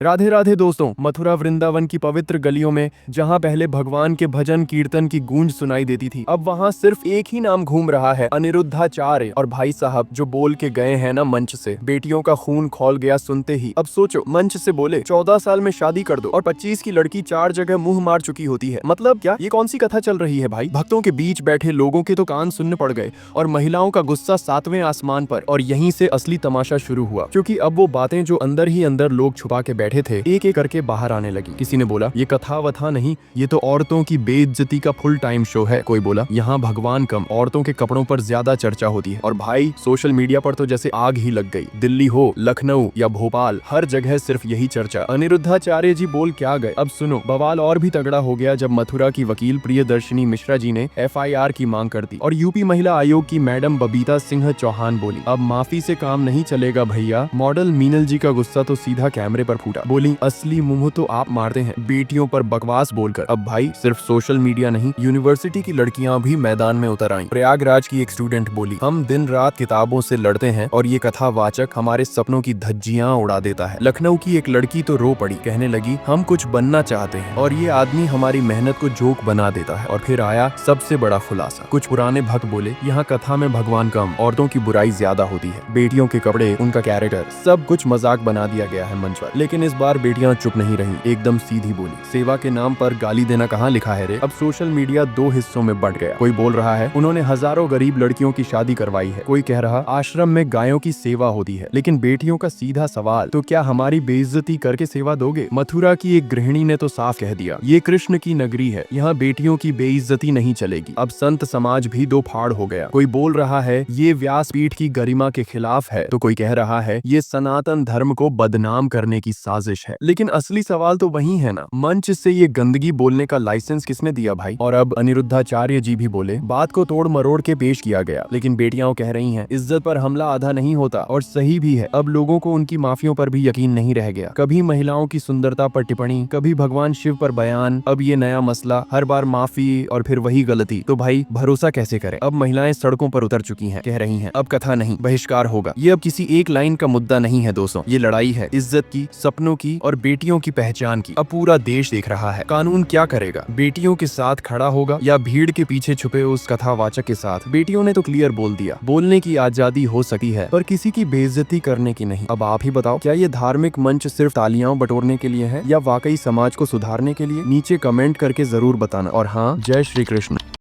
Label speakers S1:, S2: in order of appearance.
S1: राधे राधे दोस्तों। मथुरा वृंदावन की पवित्र गलियों में जहां पहले भगवान के भजन कीर्तन की गूंज सुनाई देती थी, अब वहां सिर्फ एक ही नाम घूम रहा है, अनिरुद्धाचार्य। और भाई साहब जो बोल के गए हैं ना मंच से, बेटियों का खून खौल गया सुनते ही। अब सोचो, मंच से बोले 14 साल में शादी कर दो और 25 की लड़की 4 जगह मुंह मार चुकी होती है। मतलब क्या ये कौन सी कथा चल रही है भाई? भक्तों के बीच बैठे लोगों के तो कान सुनने पड़ गए और महिलाओं का गुस्सा 7वें आसमान पर। और यहीं से असली तमाशा शुरू हुआ, क्योंकि अब वो बातें जो अंदर ही अंदर लोग छुपा के बैठे थे, एक एक करके बाहर आने लगी। किसी ने बोला ये कथा वथा नहीं, ये तो औरतों की बेइज्जती का फुल टाइम शो है। कोई बोला यहाँ भगवान कम, औरतों के कपड़ों पर ज्यादा चर्चा होती है। और भाई सोशल मीडिया पर तो जैसे आग ही लग गई। दिल्ली हो, लखनऊ या भोपाल, हर जगह सिर्फ यही चर्चा। अनिरुद्धाचार्य जी बोल क्या गए। अब सुनो, बवाल और भी तगड़ा हो गया जब मथुरा की वकील प्रियदर्शनी मिश्रा जी ने FIR की मांग कर दी और यूपी महिला आयोग की मैडम बबीता सिंह चौहान बोली अब माफी से काम नहीं चलेगा भैया। मॉडल मीनल जी का गुस्सा तो सीधा कैमरे पर फूटा। बोली असली मुंह तो आप मारते हैं बेटियों पर बकवास बोलकर। अब भाई सिर्फ सोशल मीडिया नहीं, यूनिवर्सिटी की लड़कियां भी मैदान में उतर आईं। प्रयागराज की एक स्टूडेंट बोली हम दिन रात किताबों से लड़ते हैं और ये कथावाचक हमारे सपनों की धज्जियां उड़ा देता है। लखनऊ की एक लड़की तो रो पड़ी, कहने लगी हम कुछ बनना चाहते हैं और ये आदमी हमारी मेहनत को जोक बना देता है। और फिर आया सबसे बड़ा खुलासा। कुछ पुराने भक्त बोले यहाँ कथा में भगवान कम, औरतों की बुराई ज्यादा होती है। बेटियों के कपड़े, उनका कैरेक्टर, सब कुछ मजाक बना दिया गया है मंच पर। लेकिन इस बार बेटियां चुप नहीं रही, एकदम सीधी बोली सेवा के नाम पर गाली देना कहाँ लिखा है रे। अब सोशल मीडिया 2 हिस्सों में बंट गया। कोई बोल रहा है उन्होंने हजारों गरीब लड़कियों की शादी करवाई है, कोई कह रहा आश्रम में गायों की सेवा होती है। लेकिन बेटियों का सीधा सवाल, तो क्या हमारी बेइज्जती करके सेवा दोगे? मथुरा की एक गृहिणी ने तो साफ कह दिया ये कृष्ण की नगरी है, यहाँ बेटियों की बेइज्जती नहीं चलेगी। अब संत समाज भी 2 फाड़ हो गया। कोई बोल रहा है ये व्यासपीठ की गरिमा के खिलाफ है, तो कोई कह रहा है ये सनातन धर्म को बदनाम करने की साजिश है। लेकिन असली सवाल तो वही है ना, मंच से ये गंदगी बोलने का लाइसेंस किसने दिया भाई? और अब अनिरुद्धाचार्य जी भी बोले बात को तोड़ मरोड़ के पेश किया गया, लेकिन बेटियां कह रही हैं इज्जत पर हमला आधा नहीं होता। और सही भी है, अब लोगों को उनकी माफियों पर भी यकीन नहीं रह गया। कभी महिलाओं की सुंदरता पर टिप्पणी, कभी भगवान शिव पर बयान, अब ये नया मसला, हर बार माफी और फिर वही गलती। तो भाई भरोसा कैसे करें? अब महिलाएं सड़कों पर उतर चुकी हैं, कह रही हैं अब कथा नहीं बहिष्कार होगा। ये अब किसी एक लाइन का मुद्दा नहीं है दोस्तों, ये लड़ाई है इज्जत की, सपनों की और बेटियों की पहचान की। अब पूरा देश देख रहा है कानून क्या करेगा, बेटियों के साथ खड़ा होगा या भीड़ के पीछे छुपे उस कथावाचक के साथ। बेटियों ने तो क्लियर बोल दिया बोलने की आजादी हो सकती है, पर किसी की बेइज्जती करने की नहीं। अब आप ही बताओ, क्या ये धार्मिक मंच सिर्फ तालियां बटोरने के लिए है या वाकई समाज को सुधारने के लिए? नीचे कमेंट करके जरूर बताना। और हाँ, जय श्री कृष्ण।